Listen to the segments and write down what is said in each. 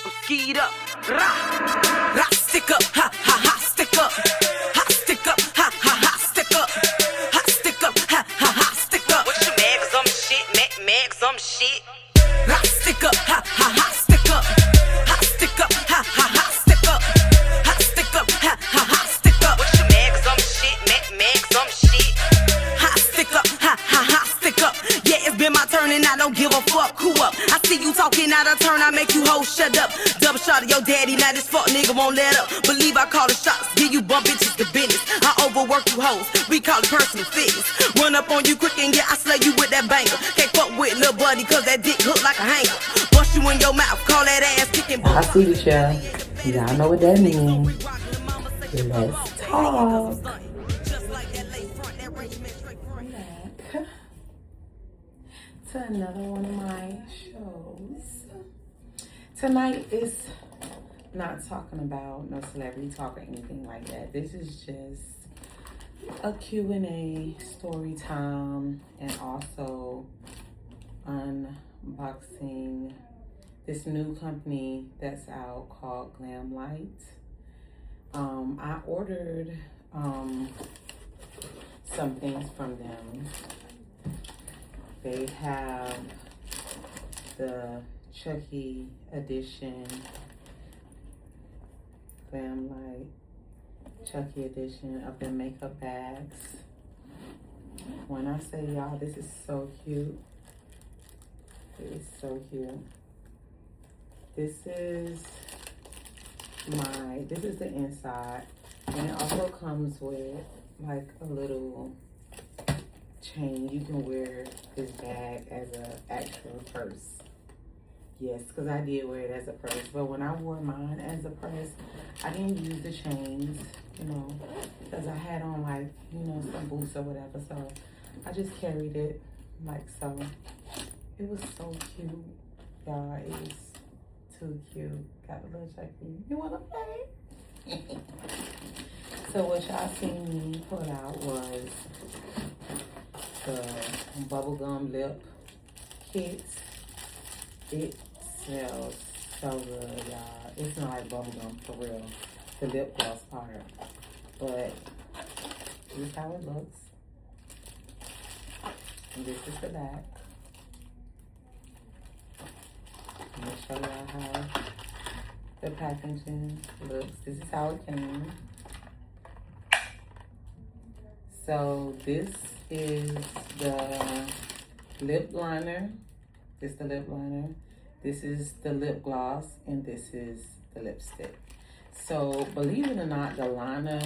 I'm skied up. Rah, rah, stick up. Ha, ha, ha, stick up. Ha, stick up. Ha, ha, ha, stick up. Ha, stick up. Ha, ha, ha, stick up. What you mad 'cause I'm shit? Mad 'cause I'm shit. Rah, stick up. Ha, ha, ha, stick up. Ha, stick up. Ha, ha, ha, stick up. Ha, stick up. Ha, ha, ha, stick up. What you mad 'cause I'm shit? Mad 'cause I'm shit. Ha, stick up. Ha, ha, ha, stick up. Yeah, it's been my turn and I don't give a fuck. Who up? I see you talking out of turn, I make you hoes shut up. Double shot of your daddy, now this fuck nigga won't let up. Believe I call the shots, give you bum bitches the business. I overwork you hoes, we call it personal fitness. Run up on you quick and yeah, I slay you with that banger. Can't fuck with lil' buddy, cause that dick hook like a hanger. Bust you in your mouth, call that ass kicking. I see the child. Y'all know what that means. Let's talk. To another one of my shows. Tonight is not talking about no celebrity talk or anything like that. This is just a Q&A, story time, and also unboxing this new company that's out called Glam Light. I ordered some things from them. They have the Chucky edition, Glam Light, Chucky edition of the makeup bags. When I say y'all, this is so cute. It is so cute. This is the inside, and it also comes with like a little chain. You can wear this bag as an actual purse. Yes, because I did wear it as a purse, but when I wore mine as a purse, I didn't use the chains, you know, because I had on like, you know, some boots or whatever, so I just carried it like so. It was so cute, y'all. It was too cute. Got a little Chucky. You want to play? So what y'all seen me pull out was the bubblegum lip kits. It smells so good, y'all. It smells like bubblegum for real. The lip gloss part. But this is how it looks. And this is the back. I'm gonna show y'all how the packaging looks. This is how it came. So this is the lip liner. This is the lip liner. This is the lip gloss, and this is the lipstick. So believe it or not, the liner,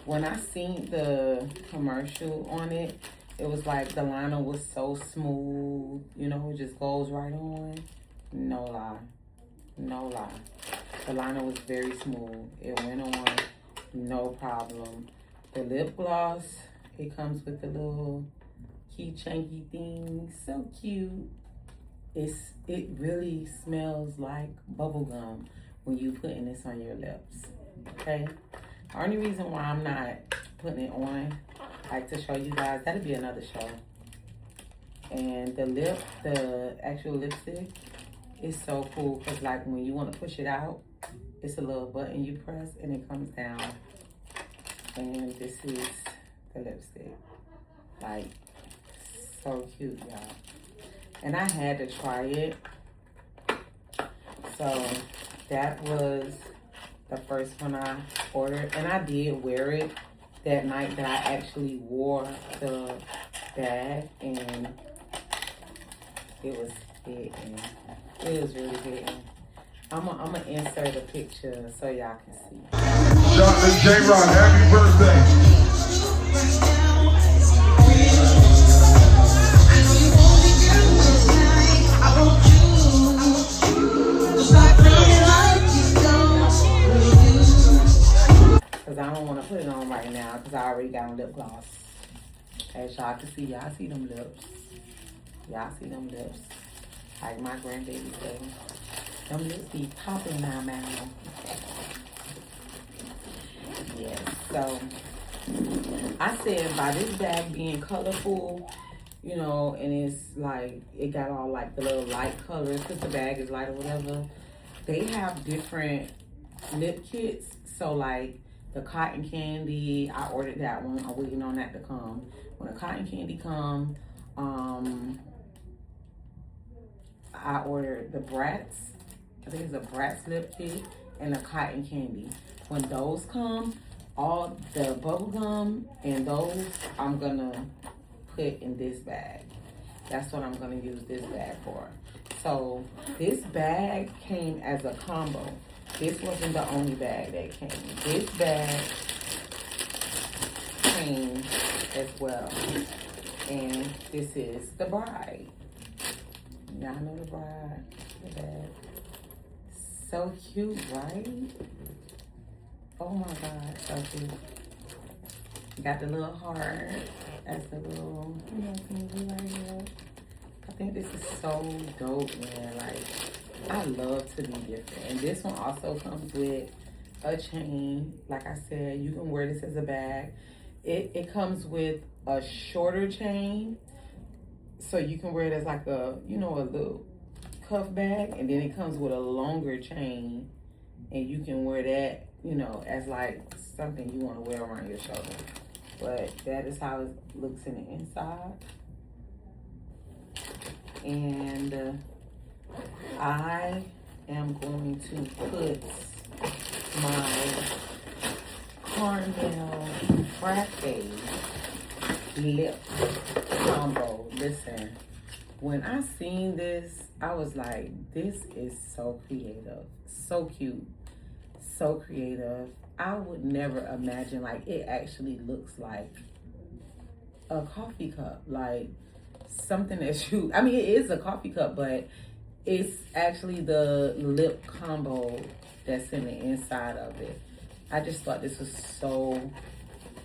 when I seen the commercial on it, it was like the liner was so smooth, you know, it just goes right on. No lie. No lie. The liner was very smooth. It went on, no problem. The lip gloss, it comes with the little key-chanky thing. So cute. It really smells like bubblegum when you putting this on your lips. Okay? The only reason why I'm not putting it on, like to show you guys, that'll be another show. And the actual lipstick is so cool because like when you want to push it out, it's a little button you press and it comes down. And this is the lipstick. Like, so cute, y'all. And I had to try it. So that was the first one I ordered. And I did wear it that night that I actually wore the bag. And it was hitting. It was really hitting. I'm gonna insert a picture so y'all can see. Chocolate J-Rock, happy birthday. Because I don't want to put it on right now because I already got on lip gloss. As y'all can see, y'all see them lips. Y'all see them lips. Like my grandbaby say. Them lips be popping in my mouth. Yes, so I said by this bag being colorful, you know, and it's like, it got all like the little light colors because the bag is light or whatever. they have different lip kits. So like the cotton candy, I ordered that one. I'm waiting on that to come. When the cotton candy come, I ordered the Bratz. I think it's a Bratz lip kit and a cotton candy. When those come, all the bubble gum and those I'm gonna put in this bag. That's what I'm gonna use this bag for. So this bag came as a combo. This wasn't the only bag that came. This bag came as well. And this is the Bride. Y'all know the Bride. The bag. So cute, right? Oh my God, so cute. Got the little heart as the little, you know, thingy right here. I think this is so dope, man. Like, I love to be different. And this one also comes with a chain. Like I said, you can wear this as a bag. It comes with a shorter chain, so you can wear it as like a, you know, a little cuff bag. And then it comes with a longer chain, and you can wear that, you know, as like something you want to wear around your shoulder. But that is how it looks in the inside. And I am going to put my caramel frappe lip combo. Listen, when I seen this, I was like, this is so creative, so cute, so creative. I would never imagine, like, it actually looks like a coffee cup, like something that you, I mean, it is a coffee cup, but it's actually the lip combo that's in the inside of it. I just thought this was so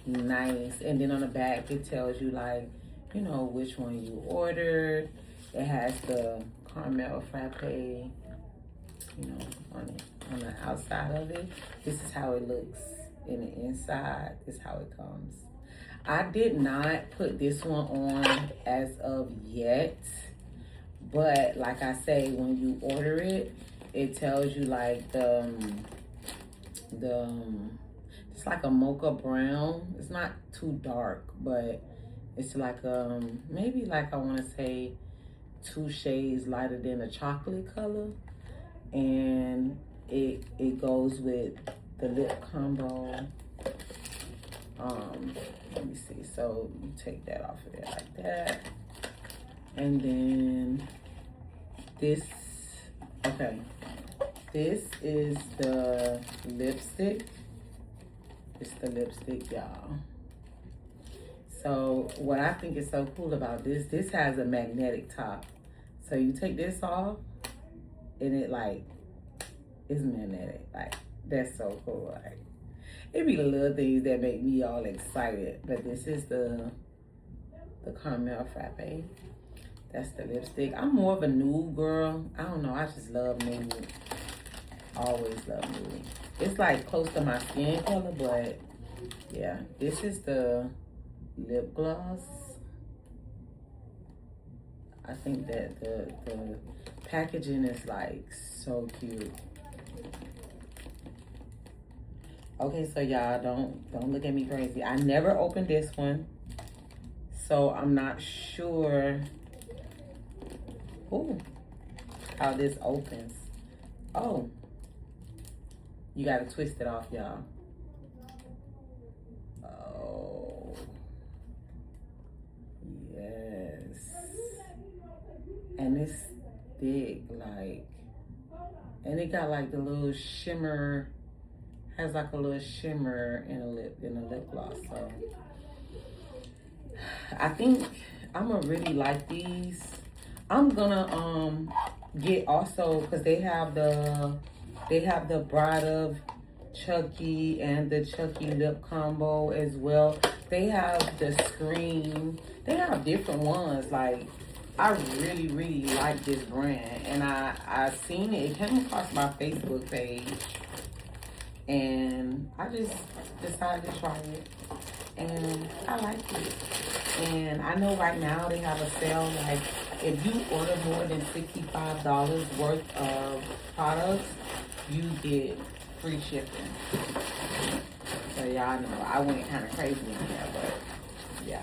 nice. And then on the back, it tells you, like, you know, which one you ordered. It has the caramel frappe, you know, on the outside of it. This is how it looks in the inside. This is how it comes. I did not put this one on as of yet, but like I say, when you order it, it tells you like it's like a mocha brown. It's not too dark, but it's like maybe like I want to say 2 shades lighter than a chocolate color, and it goes with the lip combo. Let me see. So you take that off of there like that, and then this. Okay, this is the lipstick. It's the lipstick, y'all. So what I think is so cool about this has a magnetic top. So you take this off, and it like is magnetic. Like, that's so cool. Like, it be the little things that make me all excited. But this is the caramel frappe. That's the lipstick. I'm more of a nude girl. I don't know. I just love nude. Always love nude. It's like close to my skin color, but yeah. This is the lip gloss. I think that the packaging is like so cute. Okay, so y'all don't look at me crazy. I never opened this one, so I'm not sure how this opens. Oh, you gotta twist it off, y'all. Oh, yes. And it's thick, like, and it got like the little shimmer. Has like a little shimmer in a lip gloss. So I think I'm gonna really like these. I'm gonna get also, because they have the Bride of Chucky and the Chucky lip combo as well. They have the Scream. They have different ones. Like, I really like this brand, and I seen it. It came across my Facebook page, and I just decided to try it, and I like it. And I know right now they have a sale. Like, if you order more than $65 worth of products, you get free shipping. So y'all know I went kind of crazy in there, but yeah.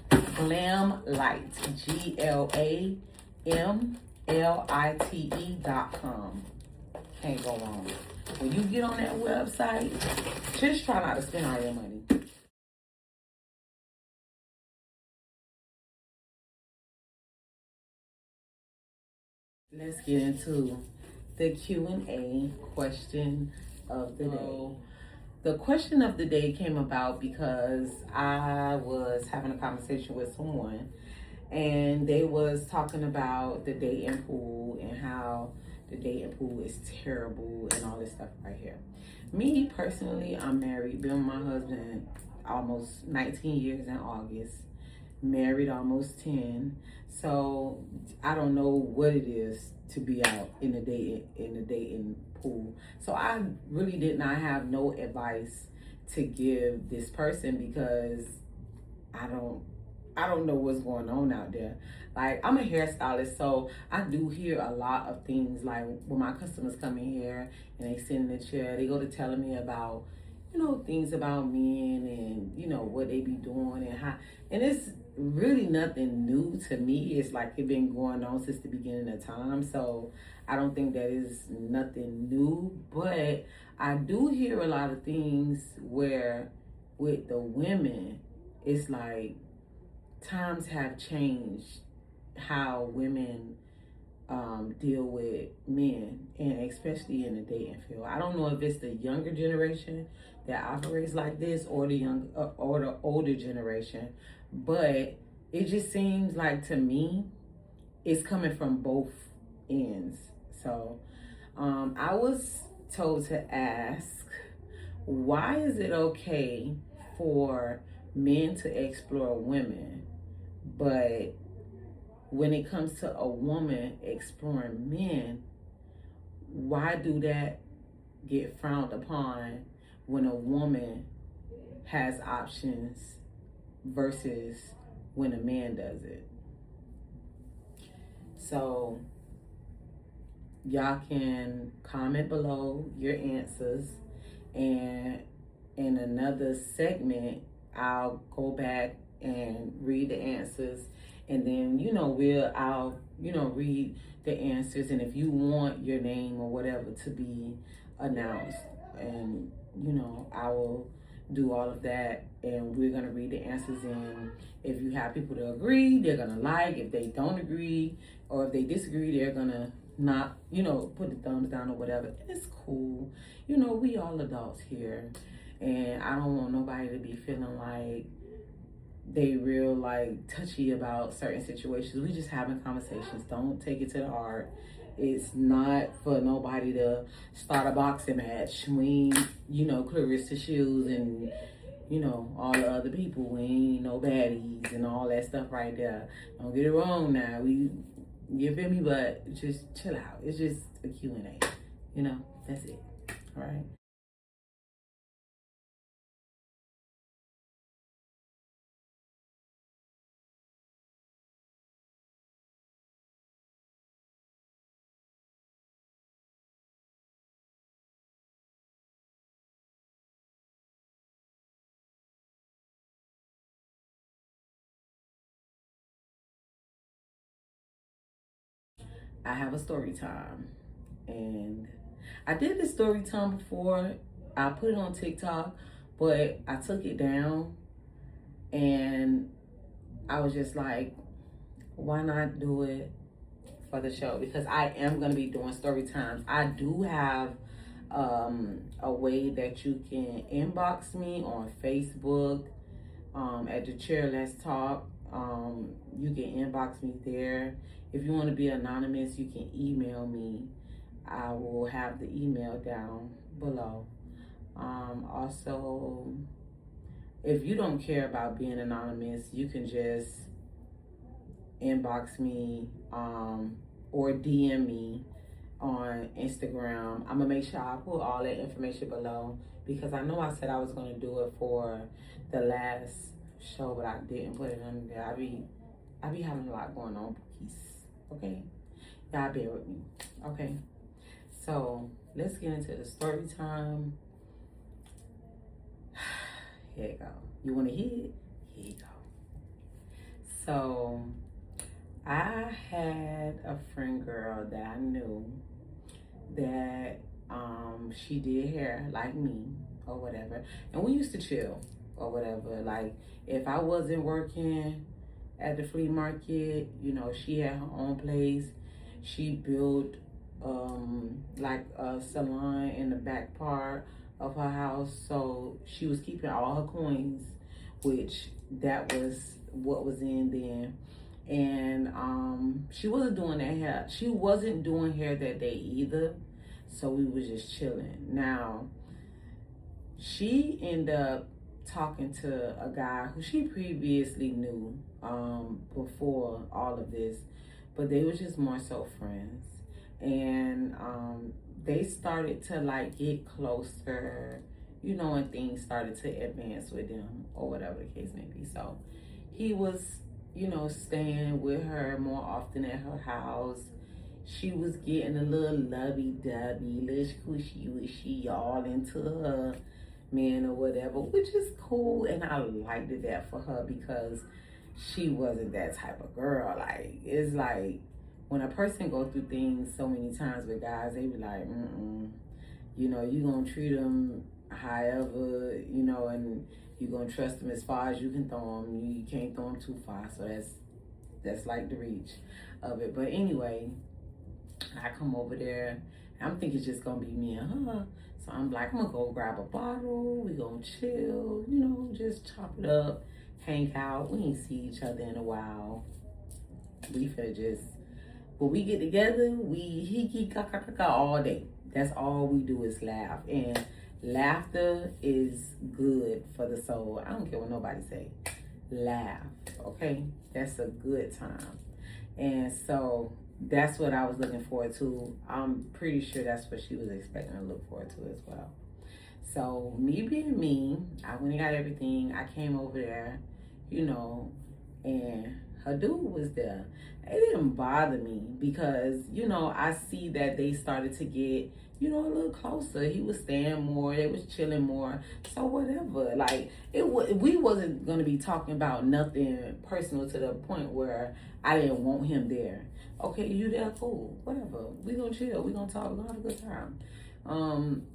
Glamlite, GLAMLITE.com. Can't go wrong. When you get on that website, just try not to spend all your money. Let's get into the Q&A question of the day. The question of the day came about because I was having a conversation with someone, and they was talking about the dating pool and how the dating pool is terrible and all this stuff right here. Me personally, I'm married, been with my husband almost 19 years in August, married almost 10. So I don't know what it is to be out in the dating pool. So I really did not have no advice to give this person because I don't know what's going on out there. Like, I'm a hairstylist, so I do hear a lot of things. Like, when my customers come in here and they sit in the chair, they go to telling me about, things about men and, what they be doing and how, and it's really nothing new to me. It's like it's been going on since the beginning of time. So I don't think that is nothing new, but I do hear a lot of things where with the women, it's like times have changed how women deal with men, and especially in the dating field. I don't know if it's the younger generation that operates like this or the older generation, but it just seems like to me it's coming from both ends. So I was told to ask, why is it okay for men to explore women, but when it comes to a woman exploring men, why do that get frowned upon when a woman has options versus when a man does it? So y'all can comment below your answers, and in another segment I'll go back and read the answers, and then I'll read the answers, and if you want your name or whatever to be announced, and I will do all of that, and we're gonna read the answers, and if you have people to agree, they're gonna like. If they don't agree or if they disagree, they're gonna not put the thumbs down or whatever. And it's cool. We all adults here, and I don't want nobody to be feeling like they real touchy about certain situations. We just having conversations. Don't take it to the heart. It's not for nobody to start a boxing match. We ain't, Clarissa Shields and, all the other people. We ain't no baddies and all that stuff right there. Don't get it wrong now. You feel me? But just chill out. It's just a Q&A. That's it. All right. I have a story time, and I did this story time before. I put it on TikTok, but I took it down, and I was just like, why not do it for the show? Because I am going to be doing story times. I do have a way that you can inbox me on Facebook at the Chair Let's Talk. You can inbox me there. If you want to be anonymous, you can email me. I will have the email down below. Also, if you don't care about being anonymous, you can just inbox me or DM me on Instagram. I'm gonna make sure I put all that information below, because I know I said I was gonna do it for the last show, but I didn't put it on there. I be having a lot going on, please. Okay, y'all bear with me. Okay, so let's get into the story time. Here you go. You want to hear it? Here you go. So, I had a friend girl that I knew that she did hair like me or whatever. And we used to chill or whatever. Like, if I wasn't working at the flea market, you know, she had her own place. She built like a salon in the back part of her house, so she was keeping all her coins, which that was what was in then. And she wasn't doing that hair. She wasn't doing hair that day either, so we was just chilling. Now, she ended up talking to a guy who she previously knew before all of this, but they were just more so friends. And they started to like get closer, you know, and things started to advance with them or whatever the case may be. So he was, you know, staying with her more often at her house. She was getting a little lovey-dovey, little squishy-wishy, all into her man or whatever, which is cool. And I liked that for her because she wasn't that type of girl. Like, it's like when a person go through things so many times with guys, they be like, you know, you gonna treat them however, you know, and you gonna trust them as far as you can throw them. You can't throw them too far, so that's like the reach of it. But anyway, I come over there, and I'm thinking it's just gonna be me and her. So I'm like, I'm gonna go grab a bottle, we gonna chill, you know, just chop it up, hang out. We ain't see each other in a while. We finna just, when we get together, we hee all day. That's all we do is laugh. And laughter is good for the soul. I don't care what nobody say. Laugh, okay? That's a good time. And so that's what I was looking forward to. I'm pretty sure that's what she was expecting to look forward to as well. So me being me, I went and got everything. I came over there, you know, and her dude was there. It didn't bother me because, you know, I see that they started to get, you know, a little closer. He was staying more. They was chilling more. So whatever. Like, we wasn't going to be talking about nothing personal to the point where I didn't want him there. Okay, you there? Cool. Whatever. We gonna chill. We gonna talk. We gonna have a good time.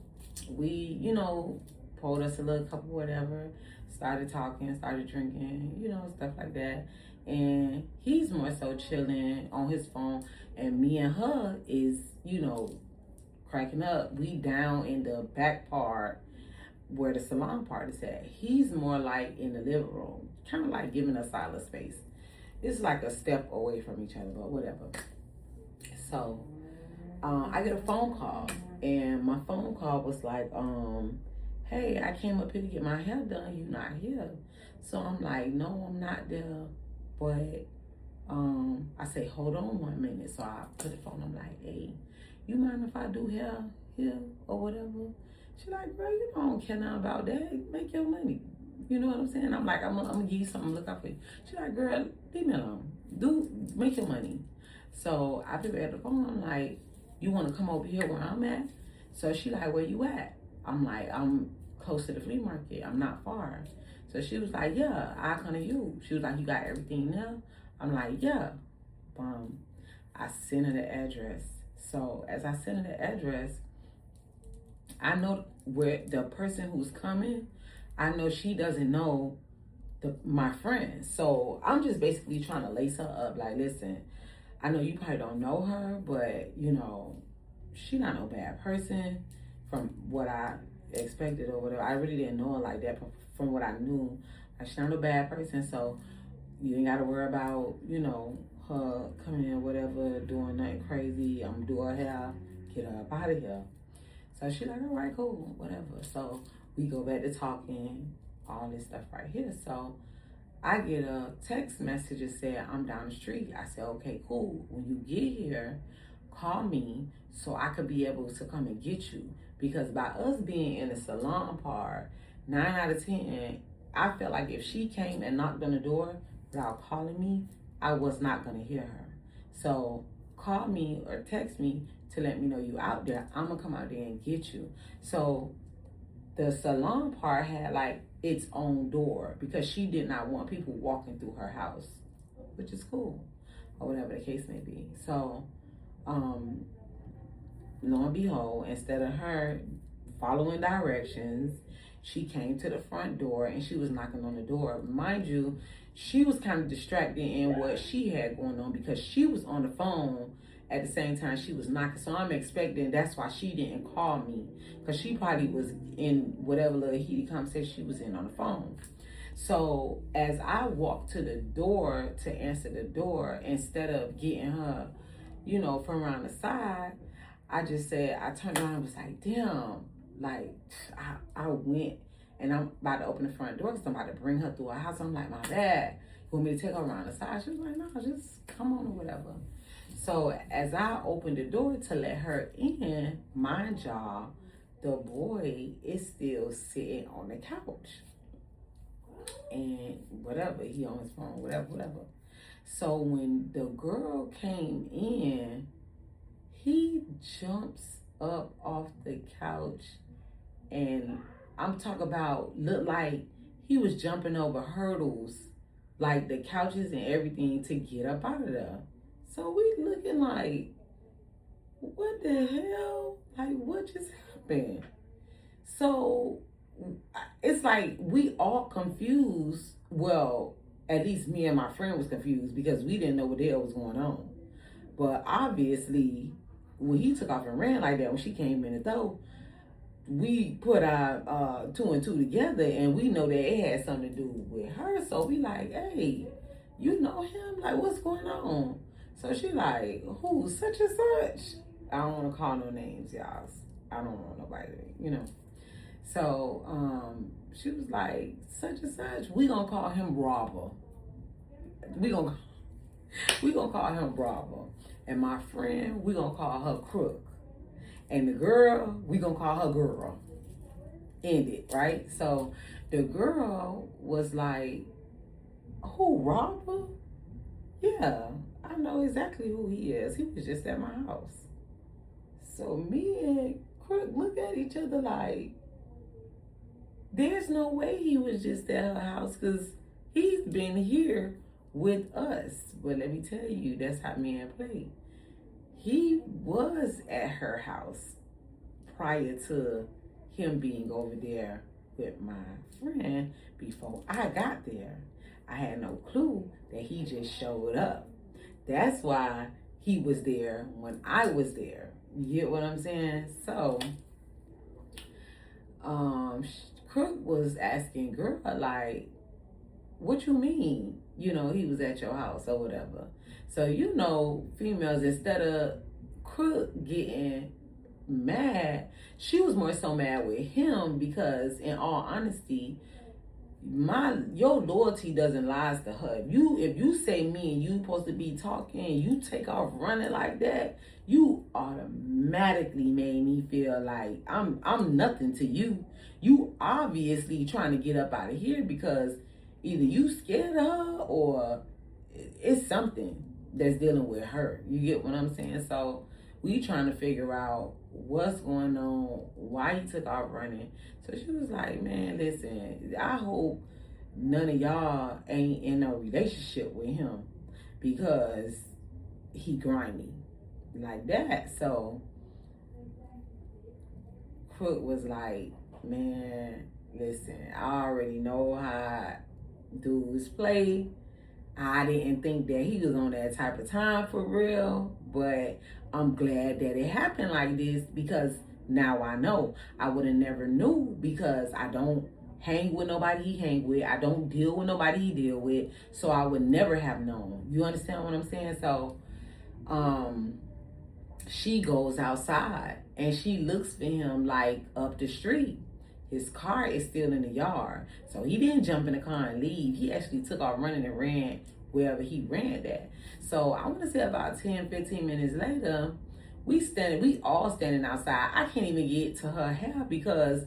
We, you know, pulled us a little couple, whatever. Started talking, started drinking, you know, stuff like that. And he's more so chilling on his phone. And me and her is, you know, cracking up. We down in the back part where the salon part is at. He's more like in the living room, kind of like giving us silent space. It's like a step away from each other, but whatever. So I get a phone call, and my phone call was like, hey, I came up here to get my hair done. You not here. So I'm like, no, I'm not there. But I say, hold on 1 minute. So I put the phone, I'm like, hey, you mind if I do hair here or whatever? She's like, girl, you don't care nothing about that. Make your money. You know what I'm saying? I'm like, I'm gonna give you something to look out for you. She's like, girl, leave me alone. Make your money. So I pick up the phone, I'm like, you wanna come over here where I'm at? So she like, where you at? I'm like, I'm close to the flea market. I'm not far. So she was like, yeah, I come to you. She was like, you got everything there? I'm like, yeah. I sent her the address. So as I sent her the address, I know where the person who's coming, I know she doesn't know my friend. So I'm just basically trying to lace her up. Like, listen, I know you probably don't know her, but, you know, she not no bad person from what I expected or whatever. I really didn't know her like that, but from what I knew, like, she's not a bad person. So you ain't got to worry about, you know, her coming in, whatever, doing nothing crazy. I'm going to do her hair, get her up out of here. So she like, all right, cool, whatever. So we go back to talking, all this stuff right here. So I get a text message that said, I'm down the street. I said, okay, cool. When you get here, call me so I could be able to come and get you. Because by us being in the salon part, 9 out of 10, I felt like if she came and knocked on the door without calling me, I was not going to hear her. So call me or text me to let me know you out there, I'm gonna come out there and get you. So the salon part had like its own door because she did not want people walking through her house, which is cool, or whatever the case may be. So lo and behold, instead of her following directions, she came to the front door and she was knocking on the door. Mind you, she was kind of distracted in what she had going on because she was on the phone at the same time she was knocking. So I'm expecting that's why she didn't call me, because she probably was in whatever little heated conversation she was in on the phone. So as I walked to the door to answer the door, instead of getting her, you know, from around the side, I just said, I turned around and was like, damn, like I went and I'm about to open the front door because I'm about to bring her through her house. I'm like, my bad. You want me to take her around the side? She was like, no, just come on or whatever. So as I opened the door to let her in, mind y'all, the boy is still sitting on the couch. And whatever, he on his phone, whatever. So when the girl came in, he jumps up off the couch, and I'm talking about, look like he was jumping over hurdles, like the couches and everything, to get up out of there. So we looking like, what the hell? Like, what just happened? So it's like we all confused. Well, at least me and my friend was confused because we didn't know what the hell was going on. But obviously, when he took off and ran like that, when she came in the door, we put our 2 and 2 together, and we know that it had something to do with her. So we like, hey, you know him? Like, what's going on? So she like, who, such and such? I don't want to call no names, y'all. I don't want nobody, you know. So she was like, such and such, we gonna call him Robber. We gonna call him Robber. And my friend, we gonna call her Crook. And the girl, we gonna call her Girl. End it, right? So the girl was like, who, Robber? Yeah, I know exactly who he is. He was just at my house. So me and Crook look at each other like, there's no way he was just at her house, because he's been here with us. But let me tell you, that's how men play. He was at her house prior to him being over there with my friend before I got there. I had no clue that he just showed up. That's why he was there when I was there. You get what I'm saying? So, Crook was asking Girl, like, what you mean? You know, he was at your house or whatever. So, you know, females, instead of Crook getting mad, she was more so mad with him because, in all honesty, your loyalty doesn't last to her. If you say me and you supposed to be talking and you take off running like that, you automatically made me feel like I'm nothing to you. You obviously trying to get up out of here because either you scared of her or it's something that's dealing with her. You get what I'm saying? So we trying to figure out what's going on, why he took off running. So she was like, man, listen, I hope none of y'all ain't in a relationship with him because he grimy like that. So Crook was like, man, listen, I already know how dudes play. I didn't think that he was on that type of time for real, but I'm glad that it happened like this because now I know. I would have never knew because I don't hang with nobody he hang with. I don't deal with nobody he deal with. So I would never have known. You understand what I'm saying? So she goes outside and she looks for him like up the street. His car is still in the yard. So he didn't jump in the car and leave. He actually took off running and ran wherever he ran at. So I want to say about 10, 15 minutes later, we all standing outside. I can't even get to her hair because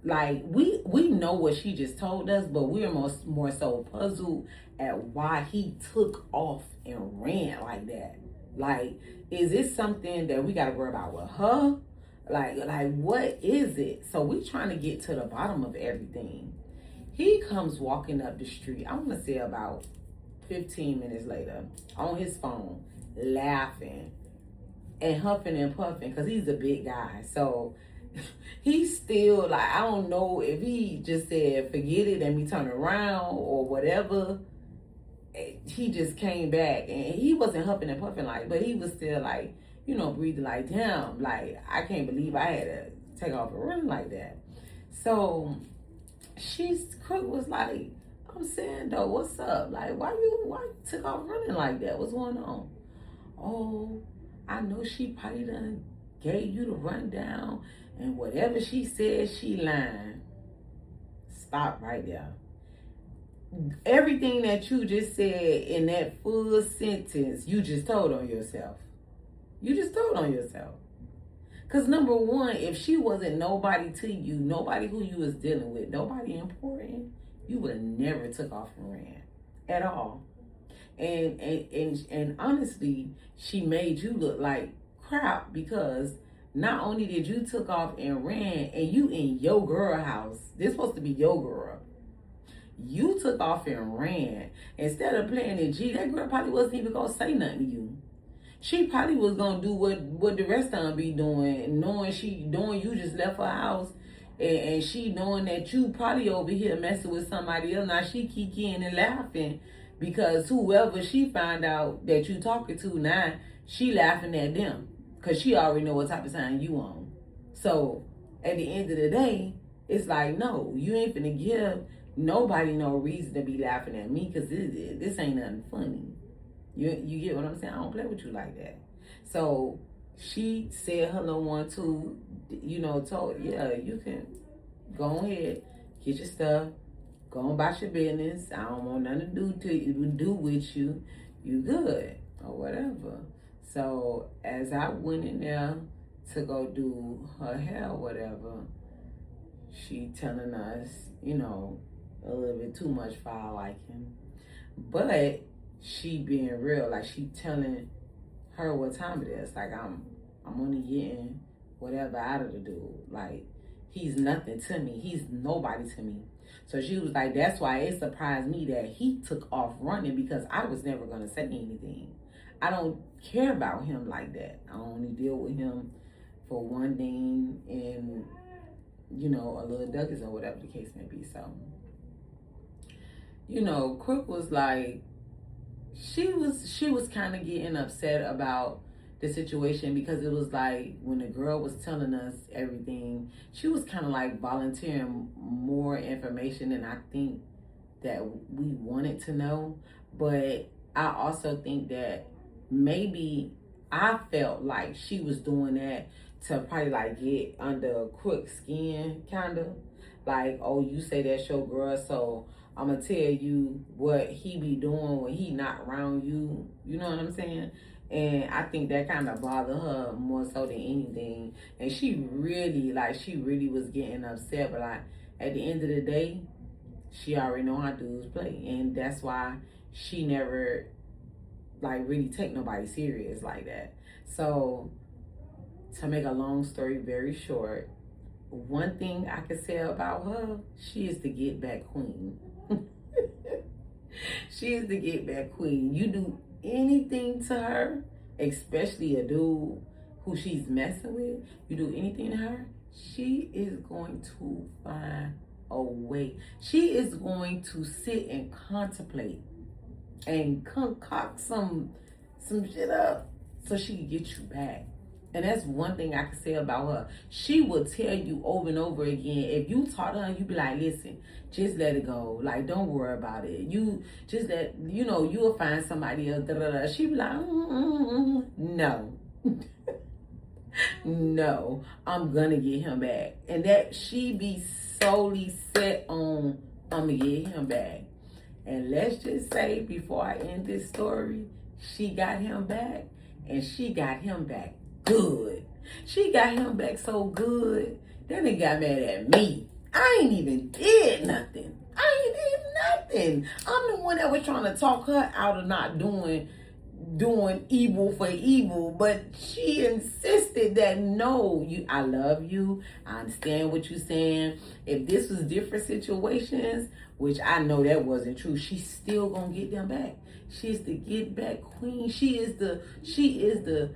like we know what she just told us, but we're more so puzzled at why he took off and ran like that. Like, is it something that we gotta worry about with her? Like what is it? So we trying to get to the bottom of everything. He comes walking up the street, I want to say about 15 minutes later, on his phone, laughing and huffing and puffing, because he's a big guy. So he's still like, I don't know if he just said forget it and we turn around or whatever. He just came back and he wasn't huffing and puffing like, but he was still like, you know, breathing like, damn, like I can't believe I had to take off and run like that. So Crook was like, I'm saying though, what's up? Like, why you took off running like that? What's going on? Oh, I know she probably done gave you the rundown, and whatever she said, she lying. Stop right there. Everything that you just said in that full sentence, you just told on yourself. You just told on yourself. Because number one, if she wasn't nobody to you, nobody who you was dealing with, nobody important, you would have never took off and ran at all. And honestly, she made you look like crap, because not only did you took off and ran, and you in your girl house, this supposed to be your girl. You took off and ran. Instead of playing it G, that girl probably wasn't even gonna say nothing to you. She probably was gonna do what the rest of them be doing, knowing you just left her house, and she knowing that you probably over here messing with somebody else. Now she kicking and laughing because whoever she find out that you talking to now, she laughing at them because she already know what type of time you on. So at the end of the day, it's like, no, you ain't finna give nobody no reason to be laughing at me, because this ain't nothing funny. You get what I'm saying? I don't play with you like that. So she said her little one too, you know, told, yeah, you can go ahead, get your stuff, go about your business. I don't want nothing to do with you. You good or whatever. So as I went in there to go do her hair or whatever, she telling us, you know, a little bit too much for our liking. But she being real, like she telling her what time it is. Like I'm only getting whatever out of the dude. Like he's nothing to me. He's nobody to me. So she was like, that's why it surprised me that he took off running, because I was never gonna say anything. I don't care about him like that. I only deal with him for one thing, and you know, a little duckies or whatever the case may be. So, you know, Crook was like, she was kind of getting upset about the situation, because it was like when the girl was telling us everything, she was kind of like volunteering more information than I think that we wanted to know. But I also think that maybe I felt like she was doing that to probably like get under Crook's skin, kind of like, oh, you say that's your girl, so I'm gonna tell you what he be doing when he not around you. You know what I'm saying? And I think that kind of bothered her more so than anything. And she really was getting upset. But like at the end of the day, she already know how dudes play, and that's why she never like really take nobody serious like that. So to make a long story very short, one thing I can say about her, she is the get back queen. She is the get back queen. You do anything to her, especially a dude who she's messing with, you do anything to her, she is going to find a way. She is going to sit and contemplate and concoct some shit up so she can get you back. And that's one thing I can say about her. She will tell you over and over again. If you talk to her, you be like, listen, just let it go. Like, don't worry about it. You just let, you know, you'll find somebody else. Da, da, da. She be like, no. No, I'm gonna get him back. And that she be solely set on, I'm gonna get him back. And let's just say, before I end this story, she got him back, and she got him back good. She got him back so good, then he got mad at me. I ain't even did nothing. I'm the one that was trying to talk her out of not doing doing evil for evil, but she insisted that no, I love you, I understand what you're saying. If this was different situations, which I know that wasn't true, she's still gonna get them back. She's the get back queen. She is the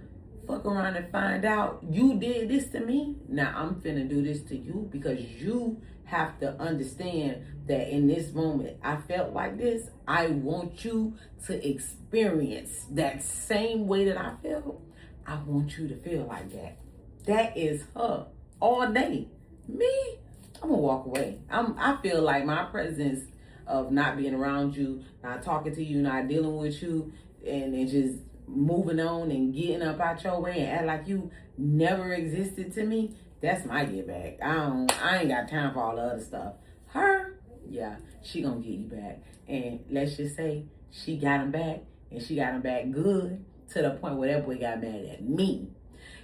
fuck around and find out you did this to me. Now I'm finna do this to you, because you have to understand that in this moment I felt like this. I want you to experience that same way that I felt. I want you to feel like that. That is her all day. Me, I'm gonna walk away. I feel like my presence of not being around you, not talking to you, not dealing with you, and just moving on and getting up out your way and act like you never existed to me, that's my get back. I ain't got time for all the other stuff. Her, yeah, she gonna get you back. And let's just say she got him back, and she got him back good, to the point where that boy got mad at me.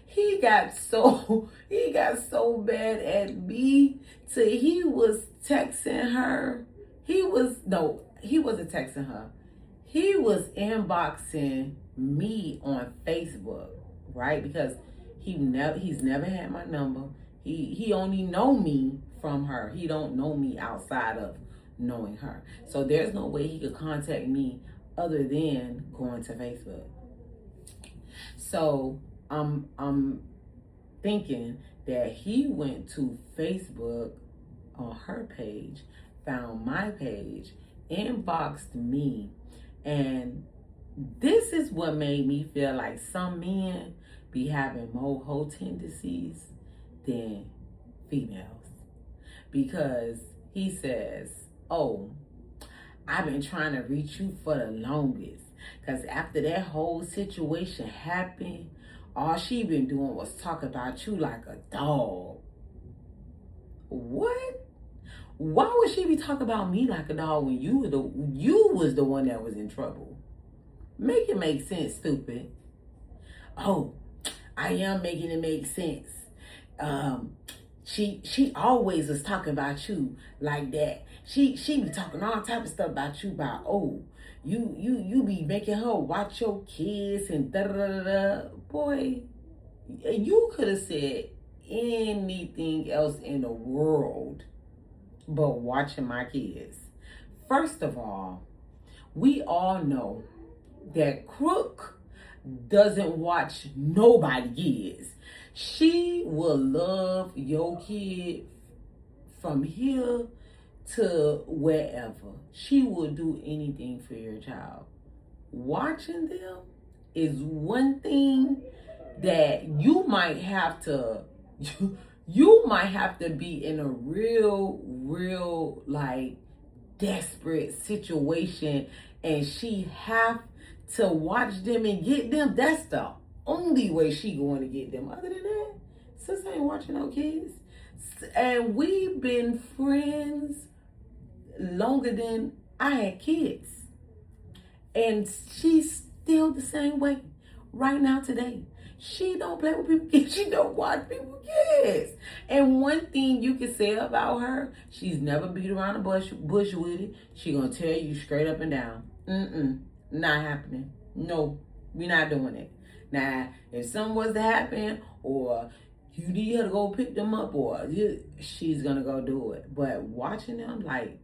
He got so bad at me till he was texting her. He wasn't texting her. He was inboxing me on Facebook, right? Because he's never had my number. He only know me from her. He don't know me outside of knowing her. So there's no way he could contact me other than going to Facebook. So I'm thinking that he went to Facebook on her page, found my page, inboxed me, and this is what made me feel like some men be having more hoe tendencies than females. Because he says, oh, I've been trying to reach you for the longest. Because after that whole situation happened, all she been doing was talk about you like a dog. What? Why would she be talking about me like a dog when you was the one that was in trouble? Make it make sense, stupid. Oh, I am making it make sense. She always was talking about you like that. She be talking all type of stuff about you, about, oh, you be making her watch your kids and da da da da. Boy, you could have said anything else in the world but watching my kids. First of all, we all know that Crook doesn't watch nobody kids. She will love your kid from here to wherever. She will do anything for your child. Watching them is one thing that you might have to be in a real like desperate situation, and she have to watch them and get them. That's the only way she going to get them. Other than that, sis ain't watching no kids. And we've been friends longer than I had kids. And she's still the same way right now today. She don't play with people kids. She don't watch people kids. And one thing you can say about her, she's never beat around the bush with it. She gonna tell you straight up and down. Not happening. No, we're not doing it. Now, if something was to happen, or you need her to go pick them up, or she's gonna go do it. But watching them like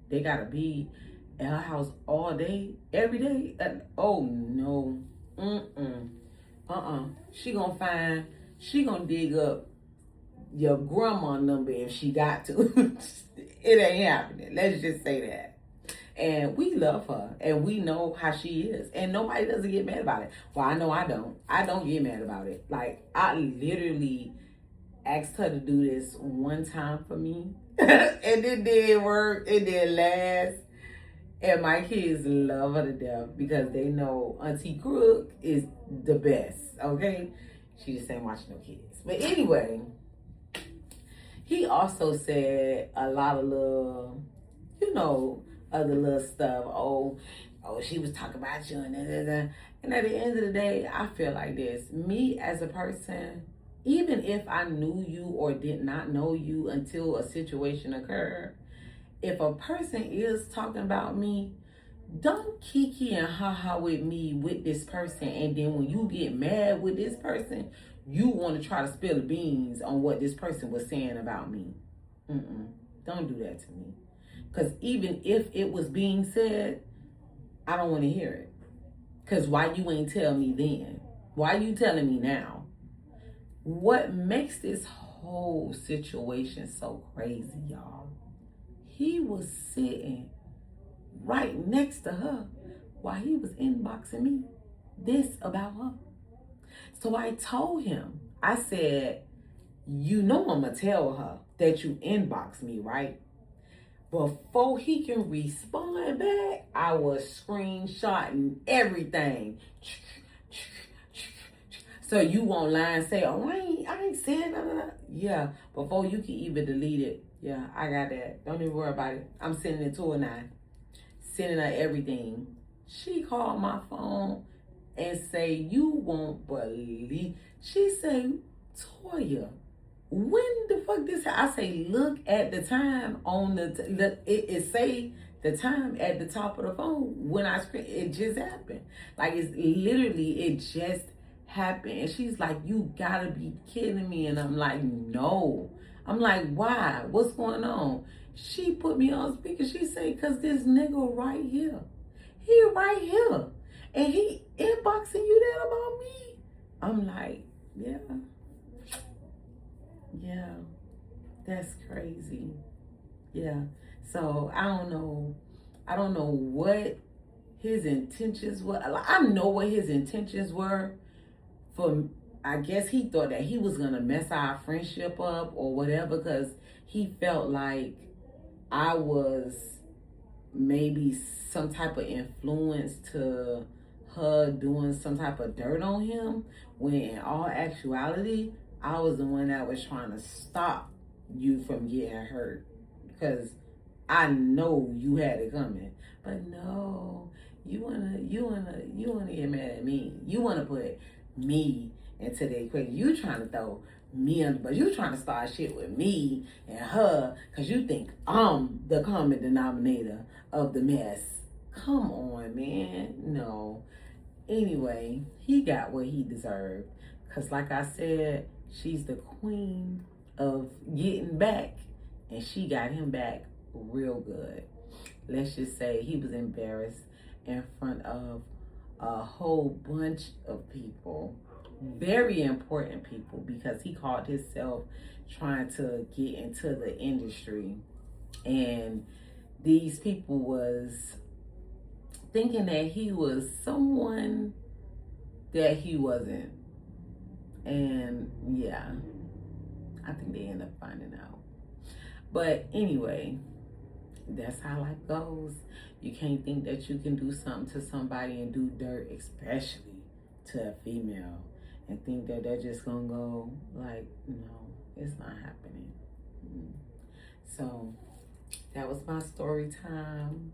they gotta be at her house all day, every day. Oh no. She gonna dig up your grandma number if she got to. It ain't happening. Let's just say that. And we love her, and we know how she is, and nobody doesn't get mad about it. Well, I know I don't. I don't get mad about it. Like, I literally asked her to do this one time for me, and it did work. It did last. And my kids love her to death because they know Auntie Crook is the best, okay? She just ain't watching no kids. But anyway, he also said a lot of little, other little stuff. Oh, she was talking about you and da. And at the end of the day, I feel like this. Me as a person, even if I knew you or did not know you until a situation occurred, if a person is talking about me, Don't kiki and haha with me with this person, and then when you get mad with this person, you want to try to spill the beans on what this person was saying about me. Don't do that to me. Because even if it was being said, I don't want to hear it. Because why you ain't tell me then? Why you telling me now? What makes this whole situation so crazy, y'all? He was sitting right next to her while he was inboxing me this about her. So I told him, I said, you know I'm going to tell her that you inboxed me, right? Before he can respond back, I was screenshotting everything. So you won't lie and say, oh, I ain't saying nothing. Yeah, before you can even delete it. Yeah, I got that. Don't even worry about it. I'm sending it to her now. Sending her everything. She called my phone and say, you won't believe. She said, Toya, when the fuck this happened? I say, look at the time on it say the time at the top of the phone when I screen. It just happened. Like, it's literally, it just happened. And she's like, you gotta be kidding me. And I'm like, no. I'm like, why? What's going on? She put me on speaker. She say, cause this nigga right here. He right here. And he inboxing you that about me. I'm like, yeah. Yeah, that's crazy. Yeah. So I don't know what his intentions were. I know what his intentions were. I guess he thought that he was gonna mess our friendship up or whatever, because he felt like I was maybe some type of influence to her doing some type of dirt on him, when in all actuality, I was the one that was trying to stop you from getting hurt, because I know you had it coming. But no, you wanna get mad at me. You wanna put me into the equation. You trying to throw me under, but you trying to start shit with me and her, because you think I'm the common denominator of the mess. Come on, man. No. Anyway, he got what he deserved. Because like I said, she's the queen of getting back. And she got him back real good. Let's just say he was embarrassed in front of a whole bunch of people. Very important people, because he called himself trying to get into the industry. And these people was thinking that he was someone that he wasn't. And yeah, I think they end up finding out. But anyway, that's how life goes. You can't think that you can do something to somebody and do dirt, especially to a female, and think that they're just gonna go like, no, it's not happening. So that was my story time,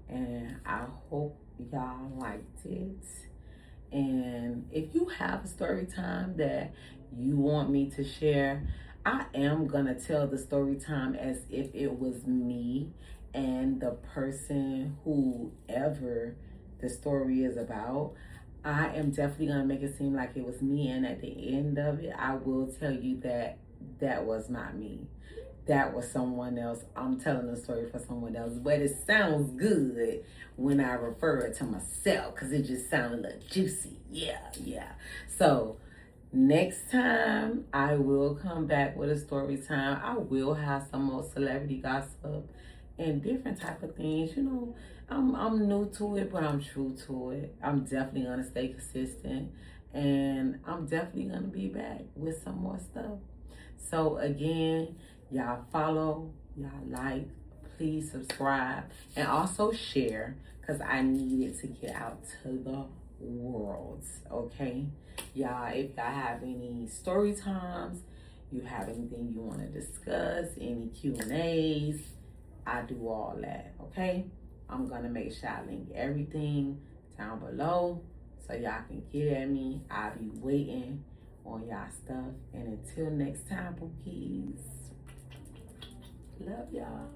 and I hope y'all liked it. And if you have a story time that you want me to share, I am gonna tell the story time as if it was me and the person, whoever the story is about. I am definitely gonna make it seem like it was me, and at the end of it, I will tell you that that was not me. That was someone else. I'm telling a story for someone else, but it sounds good when I refer it to myself, because it just sounds a little juicy. Yeah. So next time I will come back with a story time. I will have some more celebrity gossip and different type of things. You know, I'm new to it, but I'm true to it. I'm definitely gonna stay consistent, and I'm definitely gonna be back with some more stuff. So again, y'all follow, y'all like, please subscribe, and also share, because I need it to get out to the world. Okay, y'all, if y'all have any story times, you have anything you want to discuss, any Q&As, I do all that. Okay, I'm gonna make sure I link everything down below so y'all can get at me. I'll be waiting on y'all stuff. And until next time, bookies, love y'all.